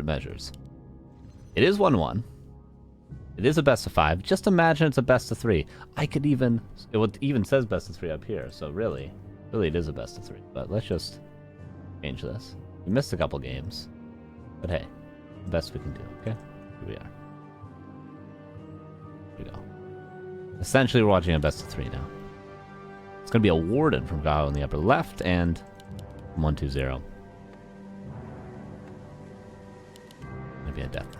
measures. It is 1-1. It is a best of 5. Just imagine it's a best of 3. I could even... It even says best of 3 up here, so really it is a best of 3. But let's just change this. We missed a couple games. But hey, the best we can do, okay? Here we are. Here we go. Essentially, we're watching a best of 3 now. It's going to be a Warden from Kaho in the upper left, and 1-2-0. Going to be a Death Knight.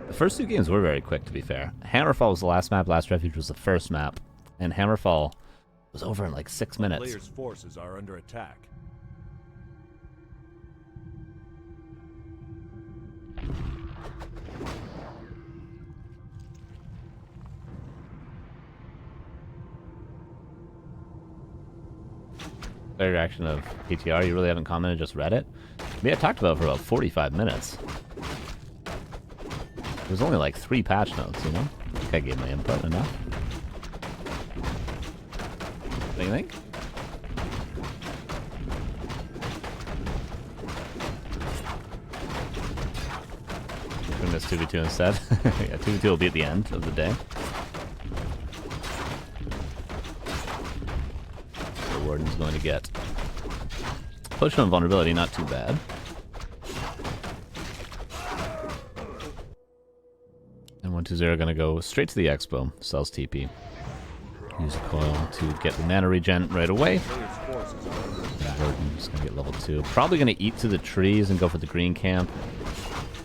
The first 2 games were very quick, to be fair. Hammerfall was the last map, Last Refuge was the first map, and Hammerfall was over in like 6 minutes. Players' forces are under attack. Player reaction of PTR, you really haven't commented, just read it? I talked about it for about 45 minutes. There's only like 3 patch notes, you know? I think I gave my input enough. What do you think? We're gonna miss 2v2 instead. Yeah, 2v2 will be at the end of the day. The Warden's going to get push on vulnerability, not too bad. And 1-2-0 gonna go straight to the expo. Sells TP. Use a coil to get the mana regen right away. Warden's gonna get level 2. Probably gonna eat to the trees and go for the green camp.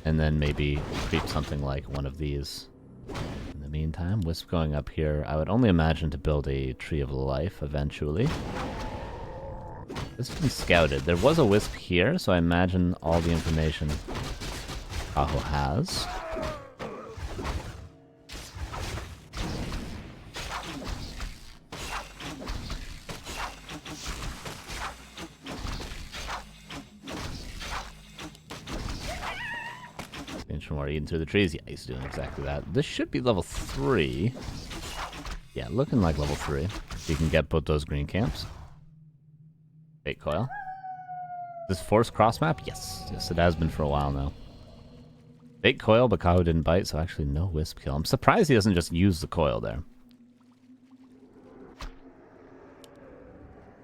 And then maybe creep something like one of these. In the meantime, Wisp going up here. I would only imagine to build a Tree of Life eventually. This has been scouted. There was a Wisp here, so I imagine all the information Kaho has. More eating through the trees. Yeah, he's doing exactly that. This should be level 3. Yeah, looking like level 3. So you can get both those green camps. Fake coil. This force cross map? Yes. Yes, it has been for a while now. Fake coil, but Kaho didn't bite, so actually no Wisp kill. I'm surprised he doesn't just use the coil there.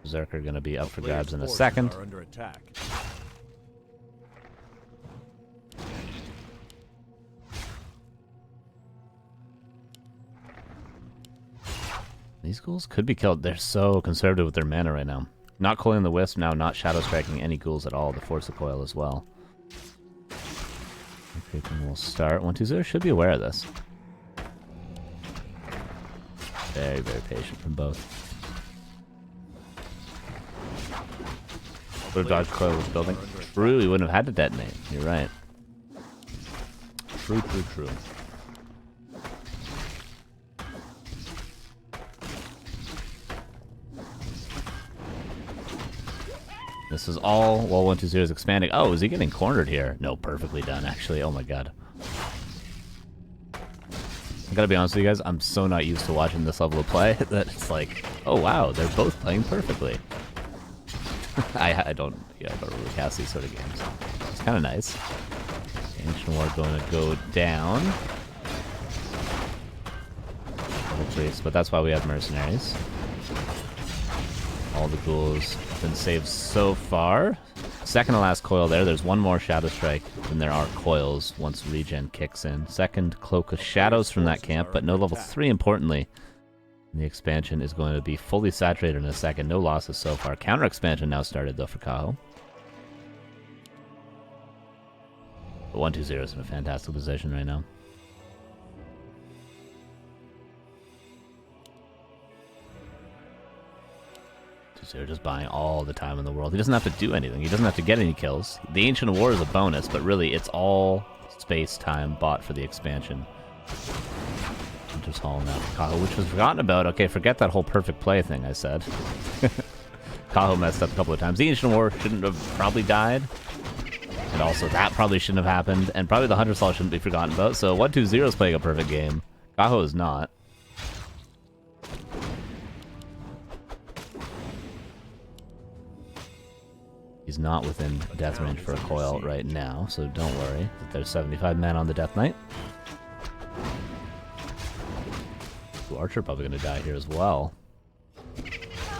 Berserker gonna be up for grabs in a second. Under attack. These ghouls could be killed. They're so conservative with their mana right now. Not coiling the Wisp, now not shadow striking any ghouls at all to force the coil as well. Creeping will start. 1-2-0 should be aware of this. Very, very patient from both. Would have dodged coil was building. True, he wouldn't have had to detonate. You're right. True, true, true. This is all while 1-2-0 is expanding. Oh, is he getting cornered here? No, perfectly done, actually. Oh my god. I gotta be honest with you guys, I'm so not used to watching this level of play that it's like, oh wow, they're both playing perfectly. I don't really cast these sort of games. It's kind of nice. Ancient War going to go down. But that's why we have mercenaries. All the ghouls have been saved so far. Second to last coil there. There's one more Shadow Strike than there are coils once regen kicks in. Second Cloak of Shadows from that camp, but no level 3 importantly. The expansion is going to be fully saturated in a second. No losses so far. Counter expansion now started though for Kaho. But 1-2-0 is in a fantastic position right now. They're just buying all the time in the world. He doesn't have to do anything. He doesn't have to get any kills. The Ancient War is a bonus, but really it's all space time bought for the expansion. Winter's Hall now for Kaho, which was forgotten about. Okay, forget that whole perfect play thing I said. Kaho messed up a couple of times. The Ancient War shouldn't have probably died. And also that probably shouldn't have happened. And probably the Hunter's Hall shouldn't be forgotten about. So 1-2-0 is playing a perfect game. Kaho is not. He's not within death range for a coil right now, so don't worry. There's 75 men on the Death Knight. Ooh, Archer probably going to die here as well.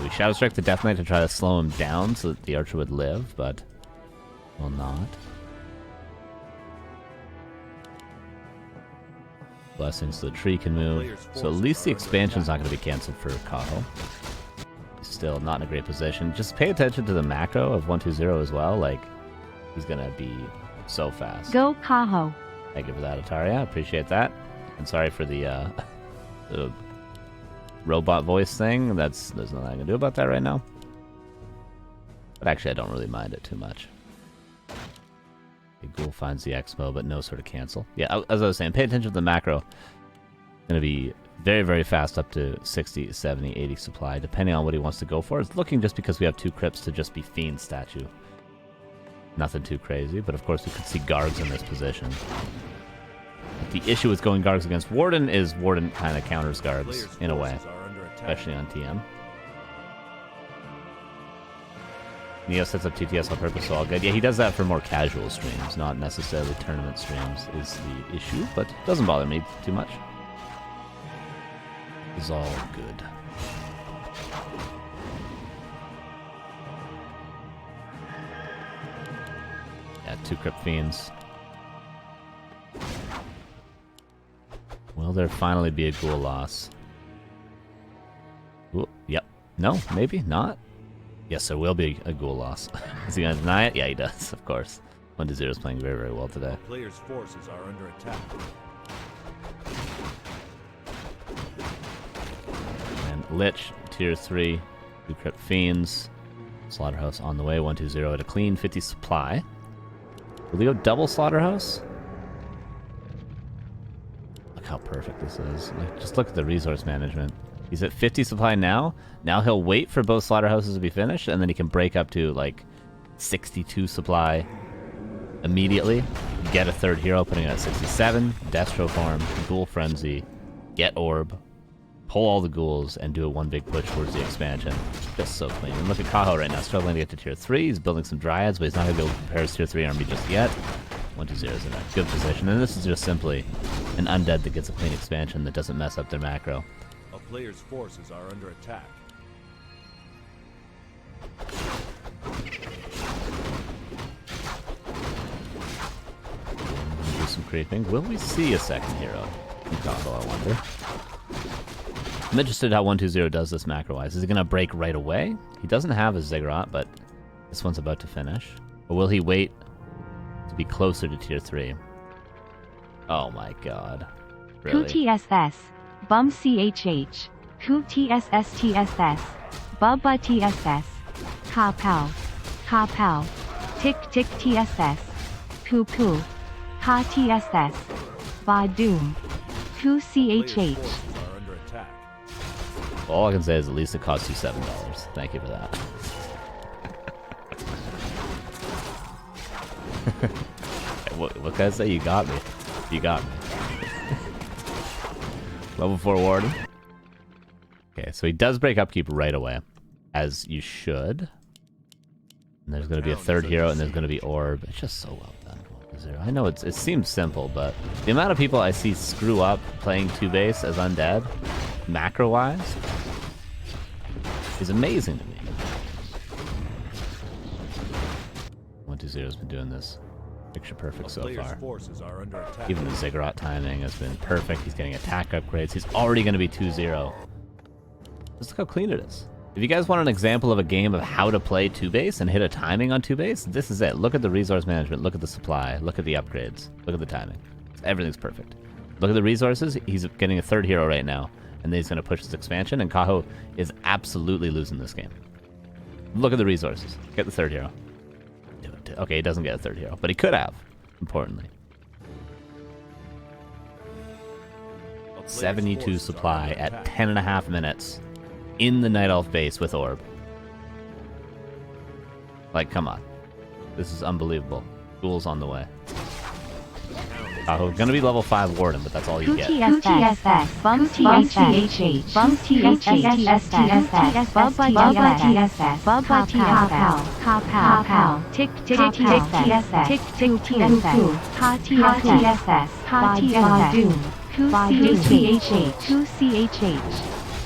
We Shadow Strike the Death Knight to try to slow him down so that the Archer would live, but will not. Blessings so the tree can move. So at least the expansion's not going to be cancelled for Kaho. He's still not in a great position. Just pay attention to the macro of 120 as well. Like, he's going to be so fast. Go Kaho. Thank you for that, Ataria. Appreciate that. And sorry for the robot voice thing. There's nothing I can do about that right now. But actually, I don't really mind it too much. Ghoul finds the expo, but no sort of cancel. Yeah, as I was saying, pay attention to the macro. Going to be very, very fast up to 60, 70, 80 supply, depending on what he wants to go for. It's looking just because we have 2 crypts to just be Fiend statue. Nothing too crazy, but of course we could see Gargs in this position. The issue with going Gargs against Warden is Warden kind of counters Gargs in a way, especially on TM. Neo sets up TTS on purpose, so all good. Yeah, he does that for more casual streams, not necessarily tournament streams is the issue, but it doesn't bother me too much. It's all good. Yeah, 2 Crypt Fiends. Will there finally be a Ghoul loss? Ooh, yep. No, maybe not. Yes, there will be a Ghoul loss. Is he going to deny it? Yeah, he does, of course. 1-0 is playing very, very well today. Players' forces are under attack. And Lich, tier 3, 2 Crypt Fiends. Slaughterhouse on the way, 120 at a clean 50 supply. Will he go double Slaughterhouse? Look how perfect this is. Like, just look at the resource management. He's at 50 supply now. Now he'll wait for both slaughterhouses to be finished, and then he can break up to like 62 supply immediately. Get a 3rd hero, putting it at 67. Destro form, Ghoul Frenzy, get Orb, pull all the ghouls, and do a 1 big push towards the expansion. Just so clean. And look at Kaho right now, struggling to get to tier 3. He's building some Dryads, but he's not going to be able to prepare his tier 3 army just yet. 1-2-0 is in a good position, and this is just simply an undead that gets a clean expansion that doesn't mess up their macro. A player's forces are under attack. Do some creeping. Will we see a second hero in Kaho, I wonder? I'm interested how 120 does this macro-wise. Is he going to break right away? He doesn't have a Ziggurat, but this one's about to finish. Or will he wait to be closer to tier 3? Oh my god. Really? QTSS. Bum CHH. QTSSTSS. Bubba TSS. Kapow. Kapow. Tick Tick TSS. Poo Poo. Ka TSS. Ba Doom. QCHH. Are under attack. All I can say is at least it costs you $7. Thank you for that. What can I say? You got me. You got me. Level 4 Warden. Okay, so he does break upkeep right away, as you should. And there's going to be a 3rd hero, and there's going to be Orb. It's just so well done. I know it seems simple, but the amount of people I see screw up playing 2-base as undead, macro-wise, is amazing to me. 120 has been doing this picture perfect so far. Forces are under attack. Even the Ziggurat timing has been perfect. He's getting attack upgrades. He's already going to be 2-0. Just look how clean it is. If you guys want an example of a game of how to play 2-base and hit a timing on 2-base, this is it. Look at the resource management. Look at the supply. Look at the upgrades. Look at the timing. Everything's perfect. Look at the resources. He's getting a 3rd hero right now, and then he's going to push this expansion, and Kaho is absolutely losing this game. Look at the resources. Get the 3rd hero. Okay, he doesn't get a 3rd hero, but he could have, importantly. 72 supply at 10.5 minutes in the Night Elf base with Orb. Like, come on. This is unbelievable. Ghouls on the way. Kaho gonna be level 5 Warden, but that's all you get. TSS, Bum TSH, Bum TSS, Bubba TSS, Bubba TSS, Kapow, Tick Tick TSS, Tick Tick TSS, Ha TSS, Ha TSS, Ku CHH.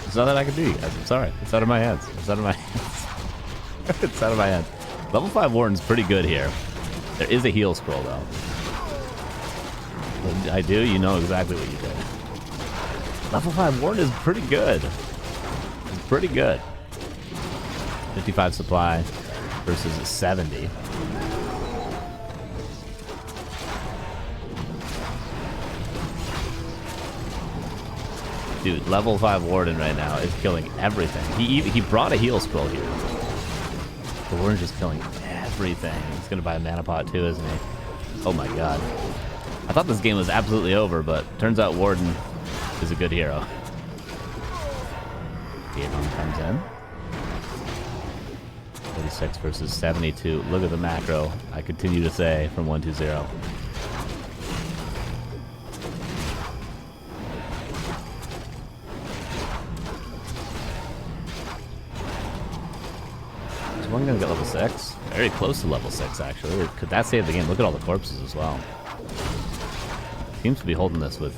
It's not that I can do, you guys. I'm sorry. It's out of my hands. It's out of my hands. It's out of my hands. Level 5 Warden's pretty good here. There is a heal scroll, though. When I do, you know exactly what you did. Level 5 Warden is pretty good. It's pretty good. 55 supply versus 70. Dude, level 5 Warden right now is killing everything. He brought a heal scroll here. The Warden's just killing everything. He's gonna buy a mana pot too, isn't he? Oh my god. I thought this game was absolutely over, but turns out Warden is a good hero. Kaho comes in. 46 versus 72. Look at the macro. I continue to say from 1-2-0. Is one gonna get level 6? Very close to level 6, actually. Could that save the game? Look at all the corpses as well. Seems to be holding this with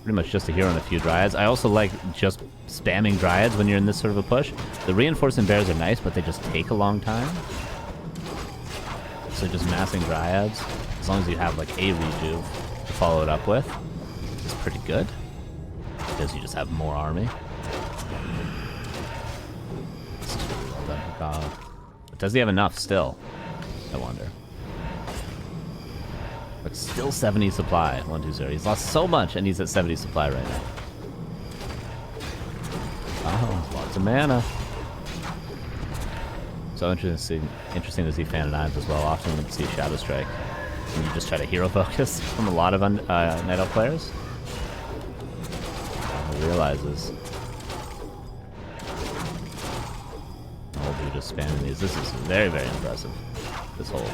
pretty much just a hero and a few Dryads. I also like just spamming Dryads when you're in this sort of a push. The reinforcing bears are nice, but they just take a long time. So just massing Dryads, as long as you have like a rejuve to follow it up with, is pretty good. Because you just have more army. This is really well done for Kaho. But does he have enough still? I wonder. But still 70 supply, 1-2-0. He's lost so much, and he's at 70 supply right now. Oh, lots of mana. So interesting to see Fan and Knives as well. Often we see Shadow Strike. And you just try to hero focus from a lot of Night Elf players. Realizes. Oh, dude, just spamming these. This is very, very impressive. This hold.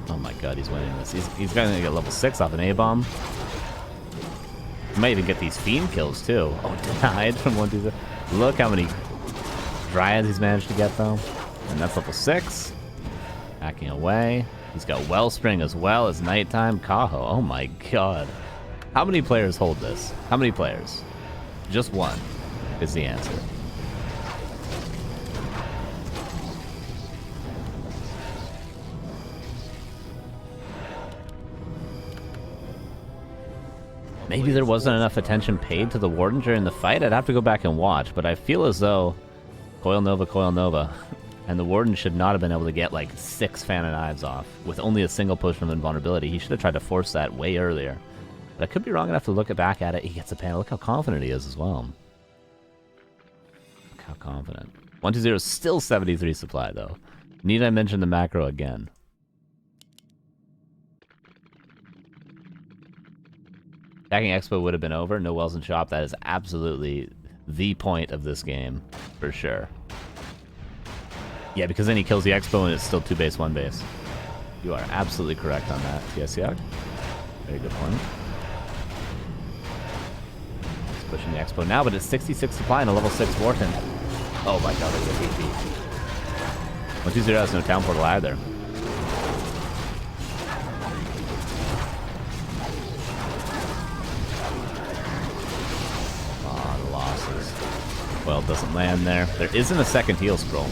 Oh my god, he's winning this. He's gonna get level 6 off an A-bomb. He might even get these fiend kills too. Oh, denied from 1-2-0. Look how many Dryads he's managed to get though. And that's level 6. Hacking away. He's got Wellspring as well as Nighttime. Kaho. Oh my god. How many players hold this? How many players? Just one is the answer. Maybe there wasn't enough attention paid to the Warden during the fight. I'd have to go back and watch, but I feel as though Coil Nova, and the Warden should not have been able to get like 6 Fan and Knives off with only a single push from invulnerability. He should have tried to force that way earlier. But I could be wrong enough to look back at it. He gets a panel. Look how confident he is as well. Look how confident. 1-2-0 is still 73 supply though. Need I mention the macro again? Attacking Expo would have been over. No wells in shop. That is absolutely the point of this game, for sure. Yeah, because then he kills the Expo and it's still 2 base, 1 base. You are absolutely correct on that, TSCog. Very good point. He's pushing the Expo now, but it's 66 supply and a level 6 Warden. Oh my god, look at the HP. 1-2-0 has no town portal either. Well, doesn't land there. There isn't a second heal scroll.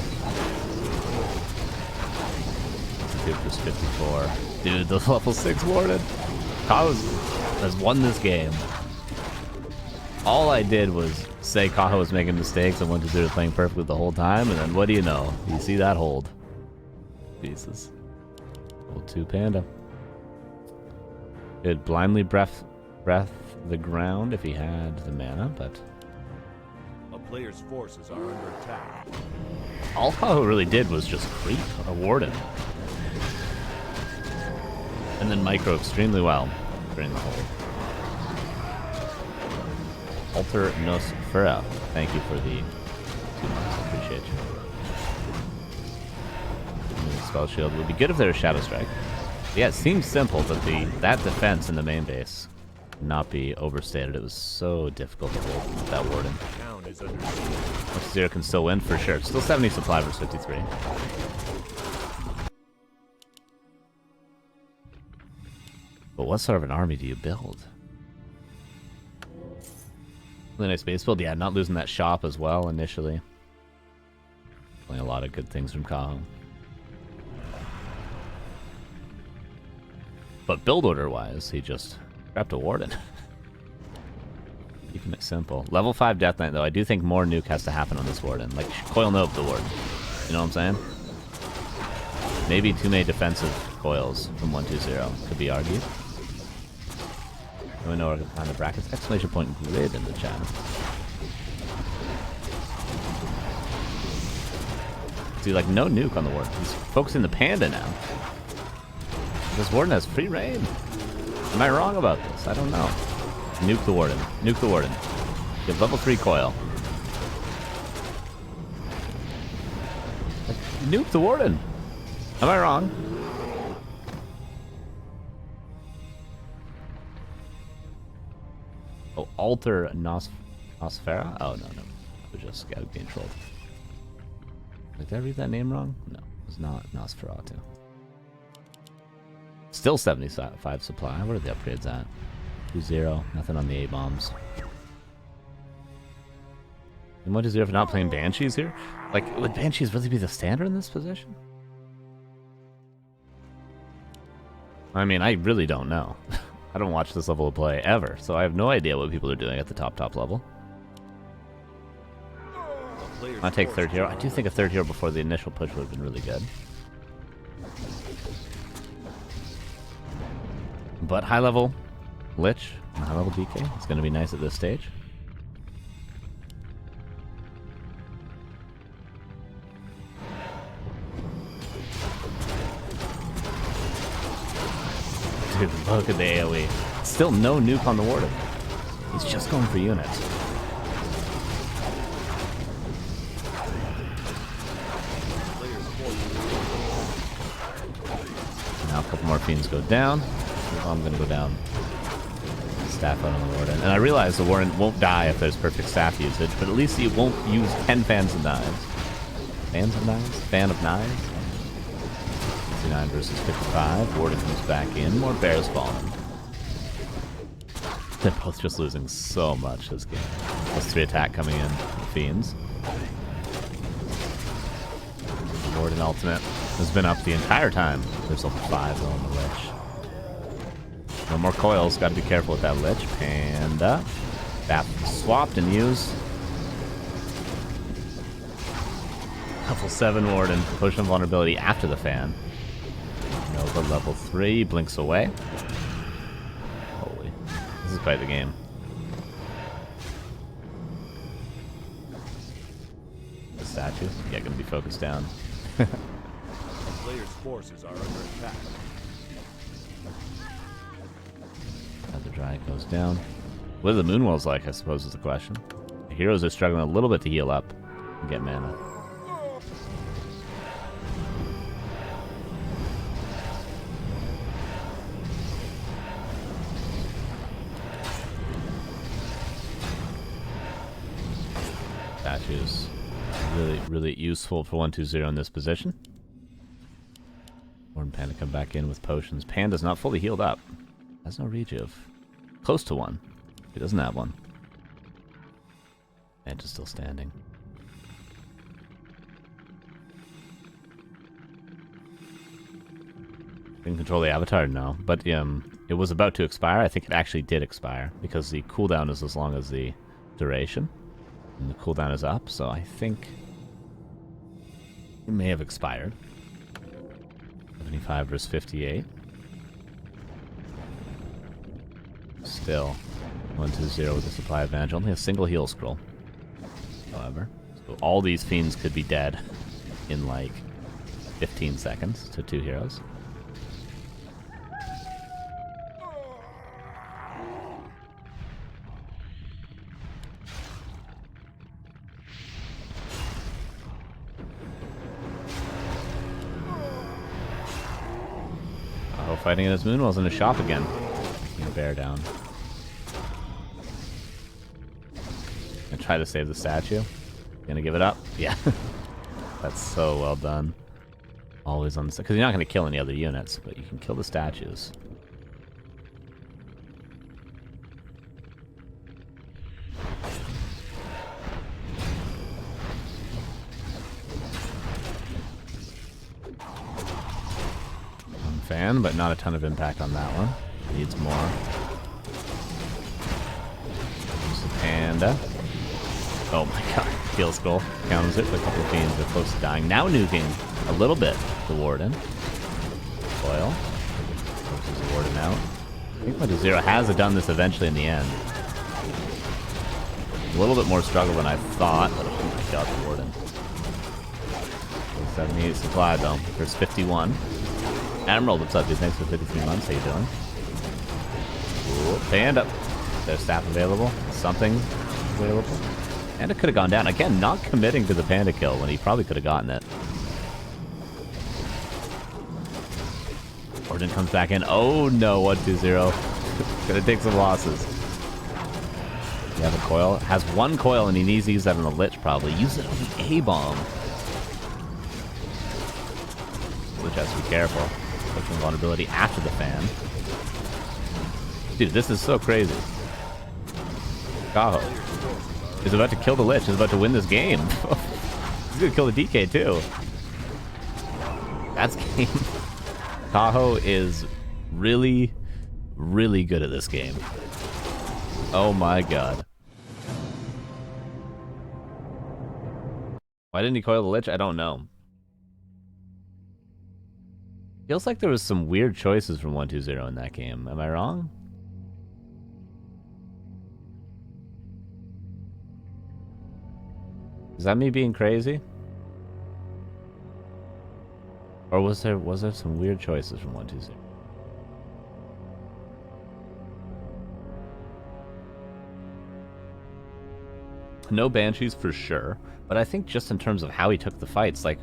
52 plus 54. Dude, the level 6 Warden. Kaho has won this game. All I did was say Kaho was making mistakes and 1-2-0 was playing perfectly the whole time, and then what do you know? You see that hold. Jesus. Level 2 Panda. Could blindly breath the ground if he had the mana, but Players' forces are under attack. all Kaho really did was just creep a Warden. And then micro extremely well during the hold. Alter Nosfera. Thank you for the 2 months. I appreciate you. Spell shield would be good if there was Shadow Strike. Yeah, it seems simple, but that defense in the main base not be overstated. It was so difficult to hold with that Warden. Town is under siege. Zero can still win for sure. It's still 70 supply versus 53. But what sort of an army do you build? Really nice base build. Yeah, not losing that shop as well initially. Playing a lot of good things from Kaho. But build order wise, he just grabbed a Warden. Keeping it simple. Level 5 Death Knight though, I do think more nuke has to happen on this Warden. Like coil nope the Warden. You know what I'm saying? Maybe too many defensive coils from 120 could be argued. Do we know where to find the brackets? Exclamation point grid in the chat. See, like no nuke on the Warden. He's focusing the Panda now. This Warden has free reign. Am I wrong about this? I don't know. Nuke the Warden. Nuke the Warden. Get level 3 coil. Nuke the Warden. Am I wrong? Oh, alter Nosfera? Oh, no. I was just getting trolled. Did I read that name wrong? No, it was not Nosferatu. Still 75 supply. What are the upgrades at? 2-0. Nothing on the A-bombs. And 1-0 for not playing Banshees here? Like, would Banshees really be the standard in this position? I mean, I really don't know. I don't watch this level of play ever, so I have no idea what people are doing at the top level. I take third hero. I do think a third hero before the initial push would have been really good. But high level Lich and high level DK is going to be nice at this stage. Dude, look at the AoE. Still no nuke on the Warden. He's just going for units. Now a couple more fiends go down. I'm gonna go down. Staff out on the Warden. And I realize the Warden won't die if there's perfect staff usage, but at least he won't use 10 fans of knives. Fans of knives? Fan of knives? 59 versus 55. Warden comes back in. More bears falling. They're both just losing so much this game. +3 attack coming in. Fiends. Warden ultimate has been up the entire time. There's level 5 on the Lich. No more coils. Got to be careful with that Lich. Panda. That swapped and used. Level 7 Warden. Push on vulnerability after the fan. Nova level 3. Blinks away. Holy. This is quite the game. The statues? Yeah, gonna be focused down. A player's forces are under attack. Another Dry goes down. What are the Moonwells like, I suppose, is the question. The heroes are struggling a little bit to heal up and get mana. Statues. Really useful for 1-2-0 in this position. Warden Panda come back in with potions. Panda's not fully healed up. Has no rejuve. Close to one. He doesn't have one. And just still standing. Can control the avatar? No. But it was about to expire. I think it actually did expire because the cooldown is as long as the duration. And the cooldown is up, so I think it may have expired. 75 versus 58. Still 1-2-0 with the supply advantage. Only a single heal scroll. However, so all these fiends could be dead in like 15 seconds to 2 heroes. fighting in his Moonwells in his shop again. Taking a bear down. Gonna try to save the statue. Gonna give it up? Yeah. That's so well done. Always on the... Because you're not gonna kill any other units, but you can kill the statues. Fan, but not a ton of impact on that one. Needs more. Use the panda. Oh my god. Kill skull. Counters it with a couple of fiends. They're close to dying. Now nuking a little bit the warden. Coil. Forces the warden out. I think WC3 has done this eventually in the end. A little bit more struggle than I thought, but oh my god, the warden. 78 supply though. There's 51. Admiral, what's up, dude? Thanks for 53 months. How you doing? Ooh, panda. There's staff available. Something available. Panda could have gone down. Again, not committing to the panda kill when he probably could have gotten it. Warden comes back in. Oh no, 1-2-0. Gonna take some losses. You have a coil. Has one coil and he needs to use that on the Lich probably. Use it on the A-bomb. Lich has to be careful. Taking vulnerability after the fan. Dude, this is so crazy. Kaho is about to kill the Lich. Is about to win this game. He's gonna kill the DK too. That's game. Kaho is really, really good at this game. Oh my god. Why didn't he coil the Lich? I don't know. Feels like there was some weird choices from 1-2-0 in that game. Am I wrong? Is that me being crazy? Or was there some weird choices from 1-2-0? No Banshees for sure, but I think just in terms of how he took the fights, like,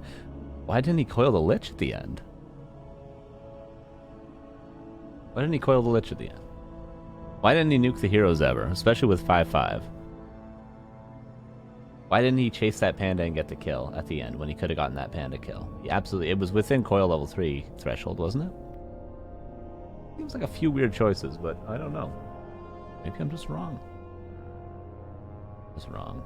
why didn't he coil the Lich at the end? Why didn't he coil the Lich at the end? Why didn't he nuke the heroes ever, especially with 5-5? Why didn't he chase that panda and get the kill at the end when he could have gotten that panda kill? He absolutely, it was within coil level 3 threshold, wasn't it? Seems like a few weird choices, but I don't know. Maybe I'm just wrong. Just wrong.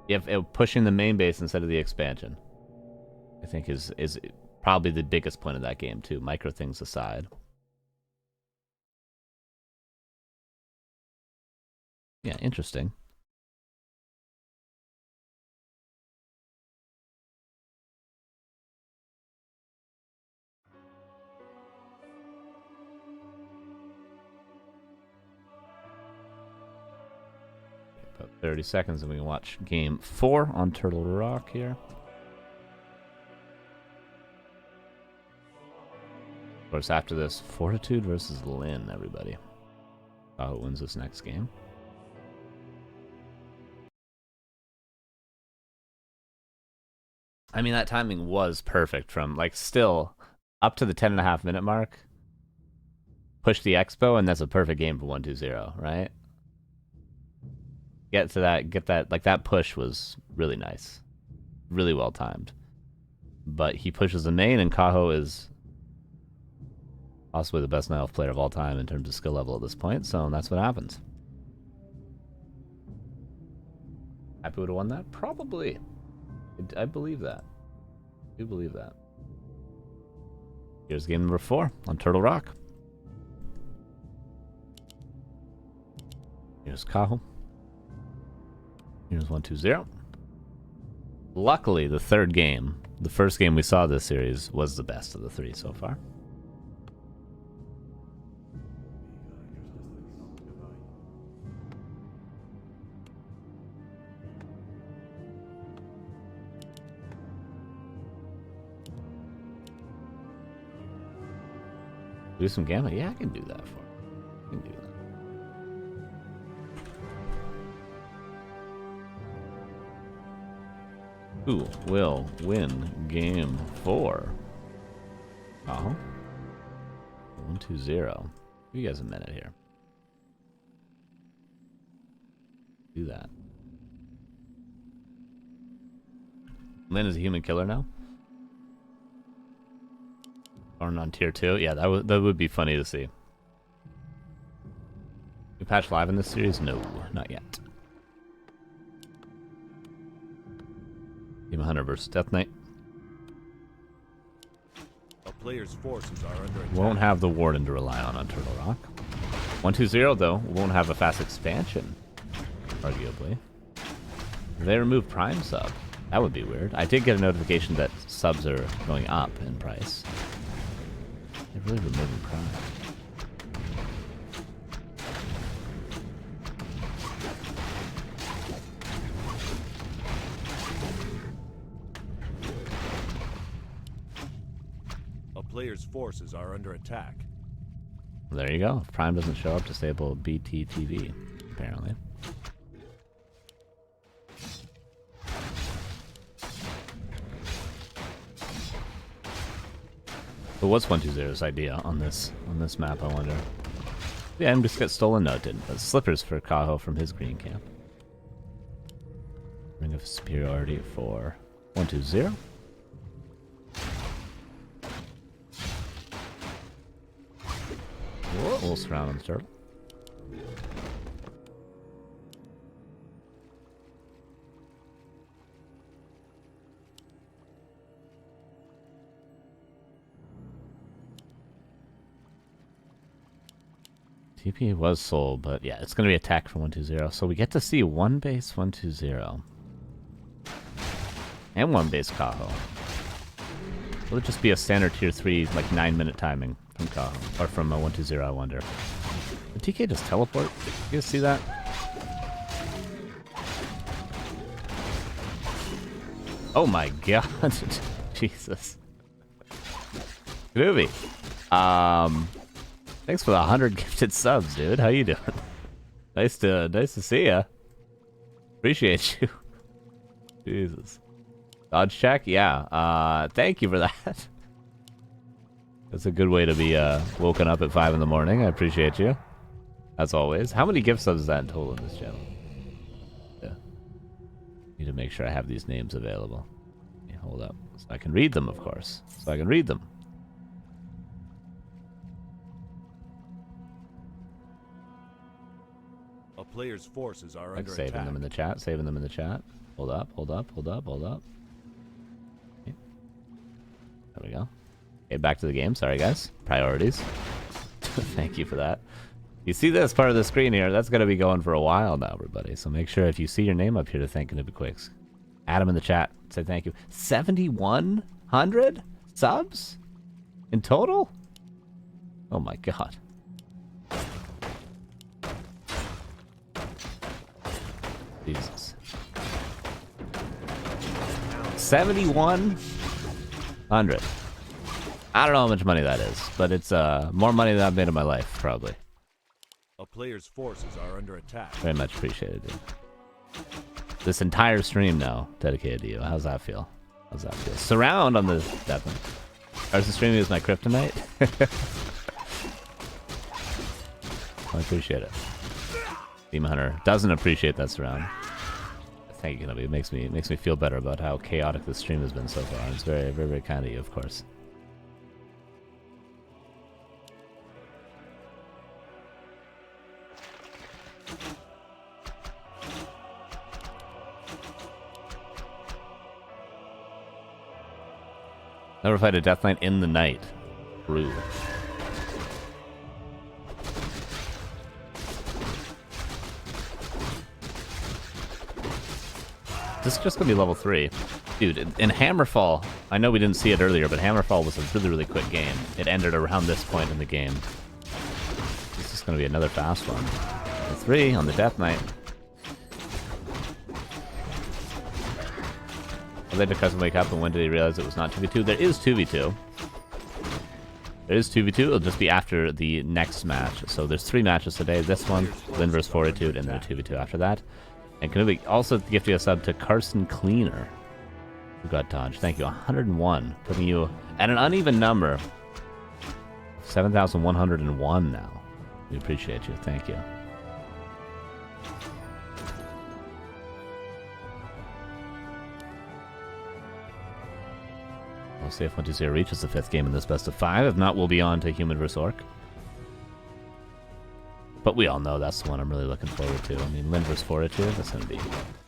Yeah, pushing the main base instead of the expansion, I think is probably the biggest point of that game too. Micro things aside. Yeah, interesting. About 30 seconds and we can watch game 4 on Turtle Rock here. Of course, after this, Fortitude versus Lin, everybody. Kaho wins this next game. I mean, that timing was perfect from, like, still up to the 10.5 minute mark. Push the expo, and that's a perfect game for 1-2-0, right? Get that, like, that push was really nice. Really well timed. But he pushes the main, and Kaho is possibly the best Night Elf player of all time in terms of skill level at this point, so that's what happens. Happy would have won that? Probably. I believe that. I do believe that. Here's game number 4 on Turtle Rock. Here's Kaho. Here's 1-2-0. Luckily, the third game, the first game we saw this series, was the best of the 3 so far. Do some gamma? Yeah, I can do that for you. I can do that. Who will win game 4? Oh. 1-2-0. Give you guys a minute here. Do that. Lynn is a human killer now? Or on tier 2? Yeah, that would be funny to see. We patch live in this series? No, not yet. Team Hunter versus Death Knight. A player's forces are under attack. Won't have the Warden to rely on Turtle Rock. 1-2-0 though, won't have a fast expansion, arguably. They removed Prime sub. That would be weird. I did get a notification that subs are going up in price. They're really removing Prime. A player's forces are under attack. There you go. If Prime doesn't show up, disable BTTV, apparently. But what's 1-2-0's idea on this map, I wonder? Yeah, and just got stolen? No, it didn't. But slippers for Kaho from his green camp. Ring of superiority for 1-2-0. Whoa, we'll surround on the turtle. TP was sold, but yeah, it's going to be attack for 1-2-0. So we get to see one base 1-2-0. And one base Kaho. Will it just be a standard tier 3, like 9-minute timing from Kaho? Or from a 1-2-0, I wonder. Did TK just teleport? You guys see that? Oh my god. Jesus. Groovy. Thanks for the 100 gifted subs, dude. How you doing? Nice to see ya. Appreciate you. Jesus. Dodge check? Yeah. Thank you for that. That's a good way to be woken up at 5 in the morning. I appreciate you. As always. How many gift subs is that in total in this channel? Yeah. Need to make sure I have these names available. Okay, hold up. So I can read them, of course. So I can read them. A player's forces are Like under saving attack. them in the chat. Saving them in the chat. Hold up. Hold up. Hold up. Hold up. Okay. There we go. Okay, back to the game. Sorry, guys. Priorities. Thank you for that. You see this part of the screen here? That's going to be going for a while now, everybody. So make sure if you see your name up here to thank it quick. Add them in the chat. Say thank you. 7,100 subs in total? Oh my god. Jesus. 7,100. I don't know how much money that is, but it's more money than I've made in my life, probably. A player's forces are under attack. Very much appreciated, dude. This entire stream now dedicated to you. How's that feel? How's that feel? Surround on the definitely. Carson streaming is my kryptonite. I appreciate it. Team Hunter doesn't appreciate that surround. Thank you, Kenobi. It makes me feel better about how chaotic this stream has been so far. It's very, very, very kind of you, of course. Never fight a Death Knight in the night. True. This is just gonna be level 3. Dude, in Hammerfall, I know we didn't see it earlier, but Hammerfall was a really, really quick game. It ended around this point in the game. This is gonna be another fast one. Level 3 on the Death Knight. Well, did Cousin wake up and when did he realize it was not 2v2? There is 2v2. There is 2v2. It'll just be after the next match. So there's 3 matches today. This one, Lynn vs. Fortitude, and then a 2v2 after that. And can we also gift you a sub to Carson Cleaner? You got dodge. Thank you. 101. Putting you at an uneven number. 7,101 now. We appreciate you. Thank you. We'll see if 120 reaches the 5th game in this best of 5. If not, we'll be on to Human vs. Orc. But we all know that's the one I'm really looking forward to. I mean, Lyn vs. Fortitude, that's gonna be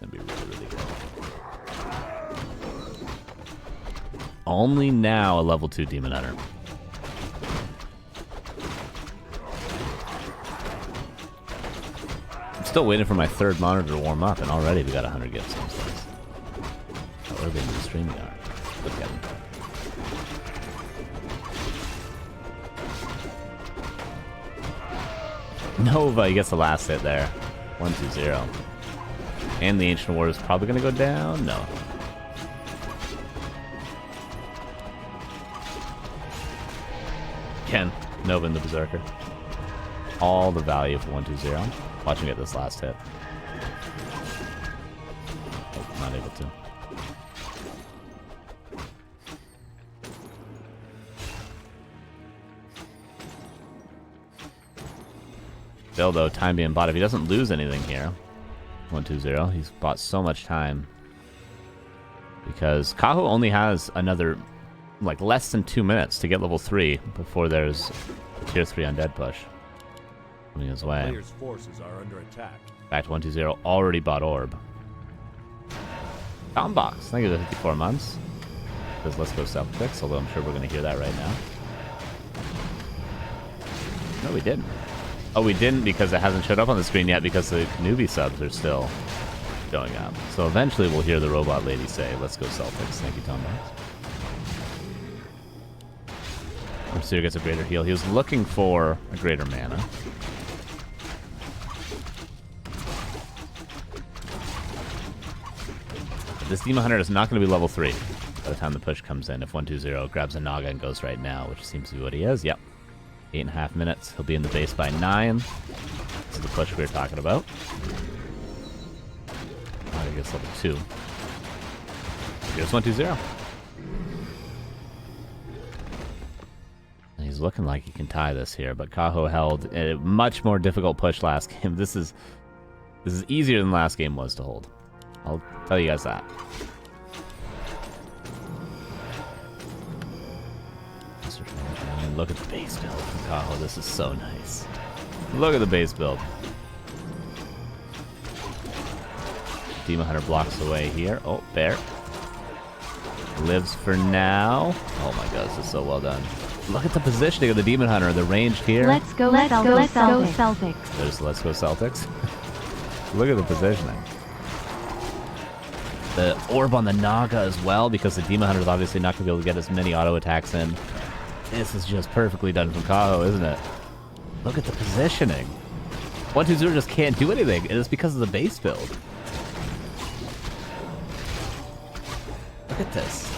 really, really good. Only now a level 2 Demon Hunter. I'm still waiting for my 3rd monitor to warm up, and already we got 100 gifts. How early into the stream we are. Look at him. Nova, he gets the last hit there. 1-2-0. And the Ancient War is probably going to go down? No. Ken, Nova and the Berserker. All the value for 1-2-0. Watch him get this last hit. Oh, not able to. Still, though, time being bought. If he doesn't lose anything here, 1-2-0, he's bought so much time. Because Kaho only has another, like, less than 2 minutes to get level 3 before there's a tier 3 undead push coming his way. Players' forces are under attack. Back to 1-2-0, already bought Orb. Combox, thank you for the 54 months. Says let's go self-fix, although I'm sure we're going to hear that right now. No, we didn't. Oh, we didn't because it hasn't showed up on the screen yet because the newbie subs are still going up. So eventually we'll hear the robot lady say, let's go self-fix. Thank you, Tom Box. Pursuer gets a greater heal. He was looking for a greater mana. But this Demon Hunter is not going to be level 3 by the time the push comes in. If 1-2-0 grabs a Naga and goes right now, which seems to be what he is. Yep. 8.5 minutes. He'll be in the base by 9. This is the push we were talking about. I guess level 2. Here's 1-2-0. And he's looking like he can tie this here, but Kaho held a much more difficult push last game. This is easier than last game was to hold. I'll tell you guys that. And look at the base build from Kaho. This is so nice. Look at the base build. Demon Hunter blocks away here. Oh, Bear. Lives for now. Oh my god, this is so well done. Look at the positioning of the Demon Hunter. The ranged here. Let's go Celtics. There's Let's Go Celtics. Look at the positioning. The orb on the Naga as well, because the Demon Hunter is obviously not going to be able to get as many auto attacks in. This is just perfectly done from Kaho, isn't it? Look at the positioning. 1-2-0 just can't do anything, and it's because of the base build. Look at this.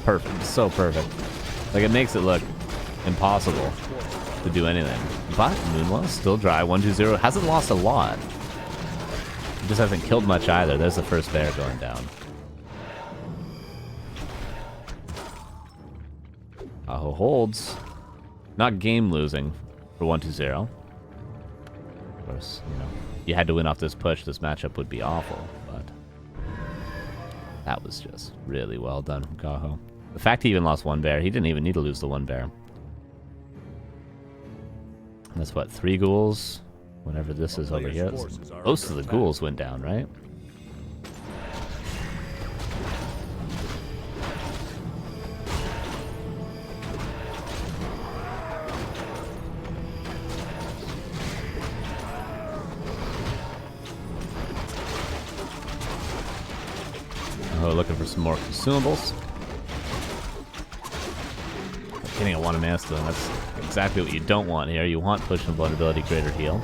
Perfect. So perfect. Like, it makes it look impossible to do anything. But Moonwell still dry. 1-2-0 hasn't lost a lot. He just hasn't killed much either. There's the first bear going down. Kaho holds. Not game losing for 1-2-0. Of course, you know, you had to win off this push. This matchup would be awful, but that was just really well done from Kaho. The fact he even lost one bear, he didn't even need to lose the one bear. That's what, 3 ghouls? Whatever this is over here. Most of the ghouls went down, right? Oh, looking for some more consumables. Getting a 1 mana stone, that's exactly what you don't want here. You want push and vulnerability, greater heal.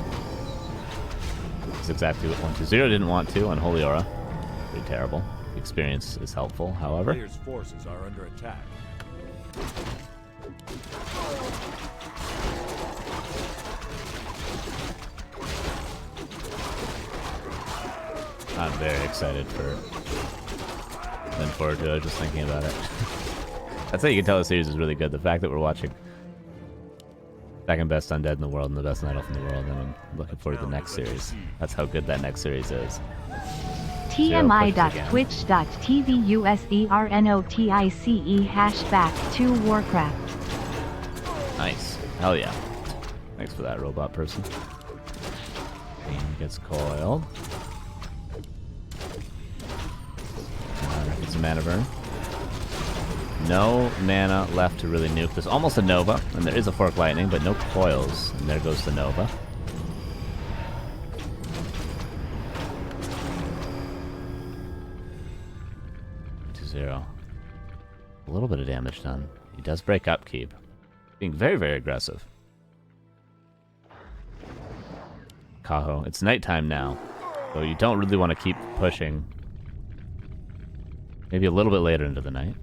That's exactly what 1-2-0 didn't want to on Holy Aura. Pretty terrible. The experience is helpful, however. Players' forces are under attack. I'm very excited for Looking forward to it, just thinking about it. That's how you can tell the series is really good. The fact that we're watching second best undead in the world and the best night elf in the world, and I'm looking forward to the next series. That's how good that next series is. TMI.twitch.tv USERNOTICE #2 Warcraft. Nice. Hell yeah. Thanks for that, robot person. Fiend gets coiled. Gets a mana burn. No mana left to really nuke. There's almost a Nova, and there is a Fork Lightning, but no coils. And there goes the Nova. A little bit of damage done. He does break upkeep. Being very, very aggressive. Kaho. It's nighttime now, so you don't really want to keep pushing. Maybe a little bit later into the night.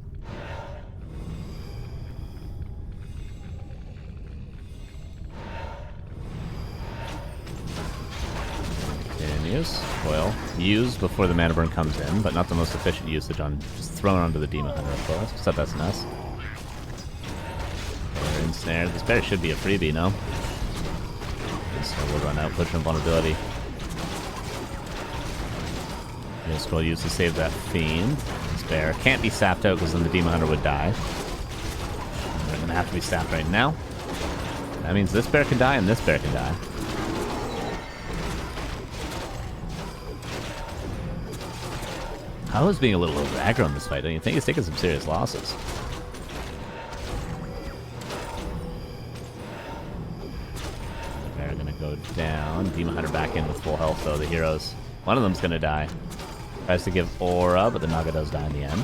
Continues. Coil. Use before the mana burn comes in, but not the most efficient usage on just thrown onto the Demon Hunter, of course. Except that's nice. Bear ensnared. This bear should be a freebie, no? So we'll run out, push invulnerability. Scroll used to save that Fiend. This bear can't be sapped out because then the Demon Hunter would die. They're gonna have to be sapped right now. That means this bear can die and this bear can die. Kaho's being a little over aggro in this fight, don't you think? He's taking some serious losses. They're gonna go down. Demon Hunter back in with full health, though. The heroes. One of them's gonna die. Tries to give aura, but the Naga does die in the end.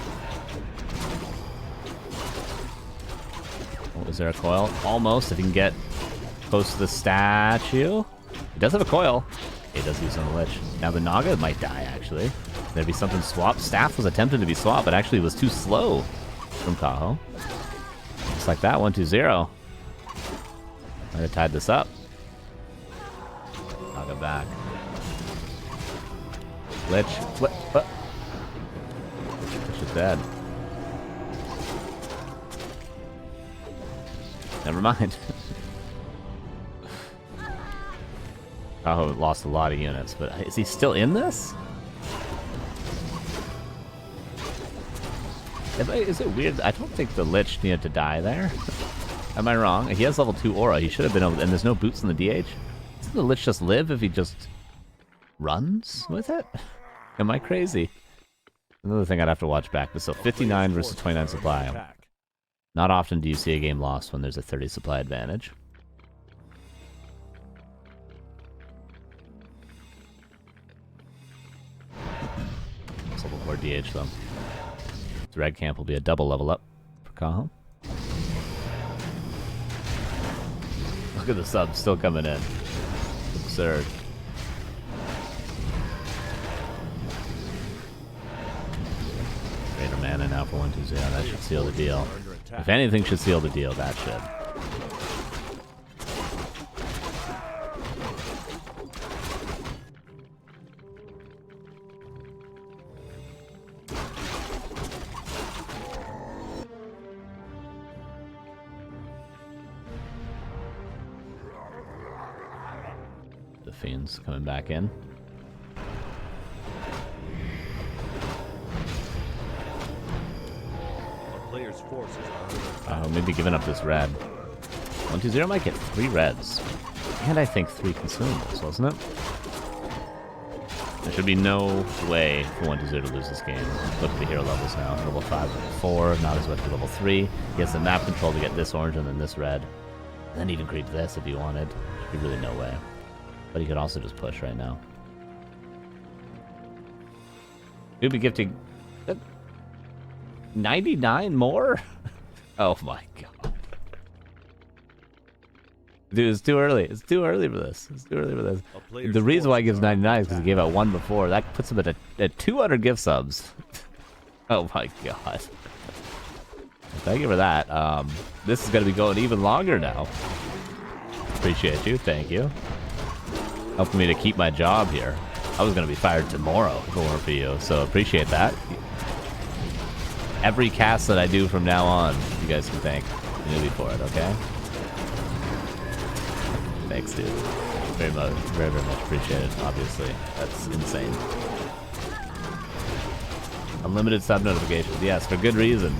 Oh, is there a coil? Almost, if he can get close to the statue. He does have a coil. He does use on the Lich. Now the Naga might die, actually. There'd be something swapped. Staff was attempted to be swapped, but actually was too slow from Kaho. Just like that, 1-2-0. Might have tied this up. Naga back. Lich. What? Lich is dead. Never mind. Kaho lost a lot of units, but is he still in this? Is it weird? I don't think the Lich needed to die there. Am I wrong? He has level 2 aura. He should have been able to, and there's no boots in the DH. Doesn't the Lich just live if he just runs with it? Am I crazy? Another thing I'd have to watch back. But so 59 versus 29 supply. Not often do you see a game lost when there's a 30 supply advantage. It's level 4 DH though. This red camp will be a double level up for Kaho. Look at the subs still coming in. Absurd. Greater mana now for 1-2-0. That should seal the deal. If anything should seal the deal, that should. The Fiend's coming back in. Maybe giving up this red. 1-2-0 might get 3 reds. And I think 3 consumables, wasn't it? There should be no way for 1-2-0 to lose this game. Look at the hero levels now. Level 5, level 4, not as much for level 3. He has the map control to get this orange and then this red. And then even create this if he wanted. Should be really no way. But he could also just push right now. He'd be gifting 99 more? Oh my god. Dude, it's too early. It's too early for this. It's too early for this. The reason why he gives 99 is because he gave out 1 before. That puts him at 200 gift subs. Oh my god. Thank you for that. This is going to be going even longer now. Appreciate you. Thank you. Helping me to keep my job here. I was going to be fired tomorrow if it weren't for you, so appreciate that. Every cast that I do from now on, you guys can thank Newbie for it, okay? Thanks, dude. Very much, very much appreciated, obviously. That's insane. Unlimited sub notifications, yes, for good reason.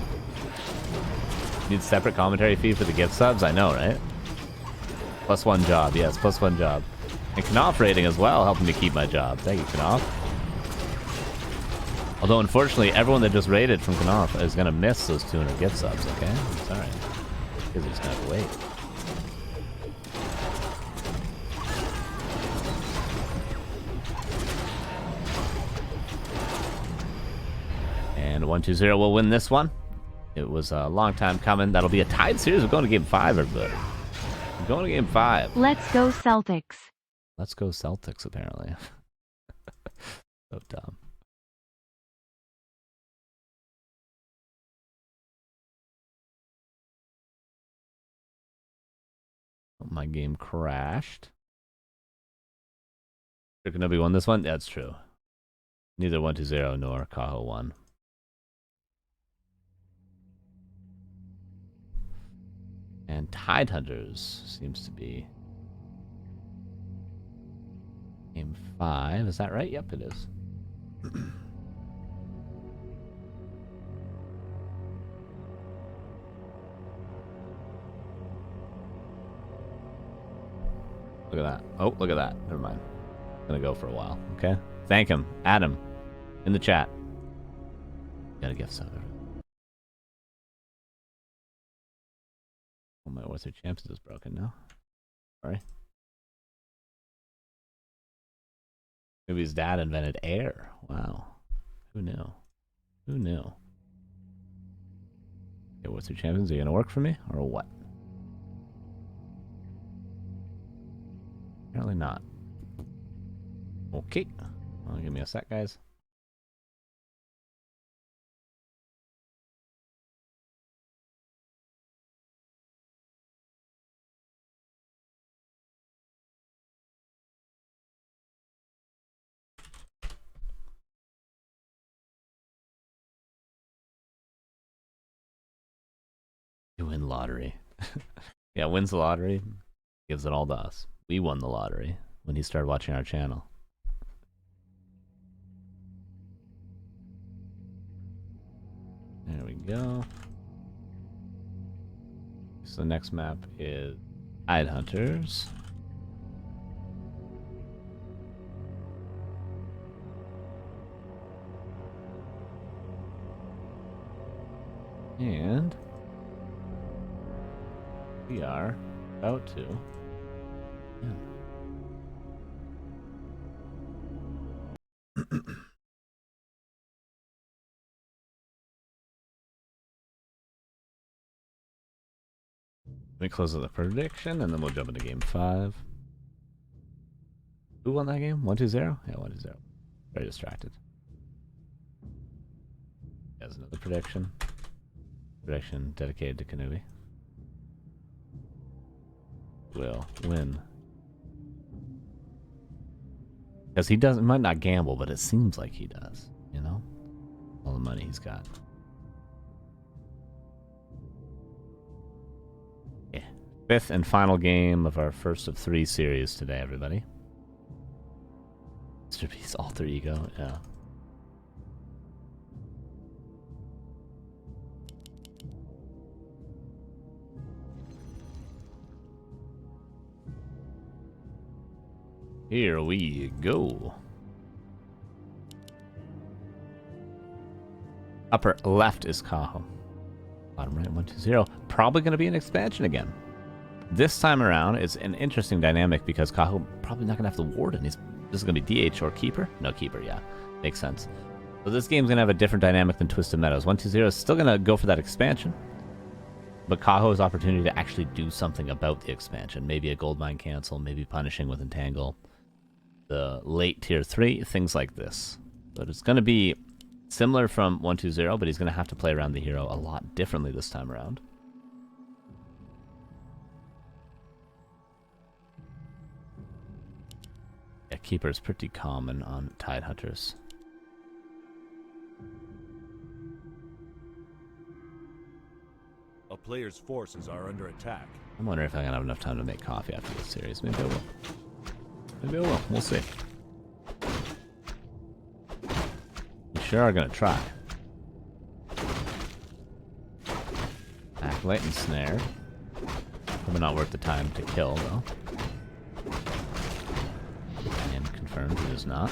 Need separate commentary fee for the gift subs? I know, right? +1 job, yes, +1 job. And Knopf rating as well, helping me keep my job. Thank you, Knopf. Although, unfortunately, everyone that just rated from Knopf is going to miss those 200 gift subs, okay? It's alright. Because he's going to have to wait. And 120 will win this one. It was a long time coming. That'll be a tied series. We're going to game 5, everybody. We're going to game 5. Let's go Celtics. Let's go Celtics, apparently. So dumb. Oh, my game crashed. Shinobi won this one? That's true. Neither 120 nor Kaho won. And Tidehunters seems to be game 5. Is that right? Yep, it is. Look at that. Oh, look at that. Never mind. Gonna go for a while. Okay. Thank him. Adam. In the chat. Got a gift sub. Oh, my Warcraft Champions is broken now. Sorry. Maybe his dad invented Eer0. Wow. Who knew? Who knew? Okay, Warcraft Champions, are you gonna work for me? Or what? Apparently not. Okay. Well, give me a sec, guys. You win lottery. Yeah, wins the lottery, gives it all to us. We won the lottery when he started watching our channel. There we go. So the next map is Tidehunters. And we are about to. Yeah. Let me close the prediction and then we'll jump into game 5. Who won that game? 120? Yeah, 120. Very distracted. There's another prediction. Prediction dedicated to Kanubi. Will win. Because he doesn't, might not gamble, but it seems like he does, you know? All the money he's got. Yeah. 5th and final game of our first of 3 series today, everybody. Mr. Beast alter ego, yeah. Here we go. Upper left is Kaho. Bottom right, 120. Probably going to be an expansion again. This time around, it's an interesting dynamic because Kaho probably not going to have the Warden. This is going to be DH or Keeper? No, Keeper, yeah. Makes sense. So this game's going to have a different dynamic than Twisted Meadows. 120 is still going to go for that expansion. But Kaho's opportunity to actually do something about the expansion. Maybe a Goldmine cancel, maybe punishing with Entangle. The late tier 3, things like this. But it's going to be similar from 120, but he's going to have to play around the hero a lot differently this time around. Yeah, Keeper is pretty common on Tidehunters. player's forces are under attack. I'm wondering if I'm gonna have enough time to make coffee after this series. Maybe I will. Maybe I will. We'll see. We sure are gonna try. Acolyte and snare. Probably not worth the time to kill, though. And confirmed it is not.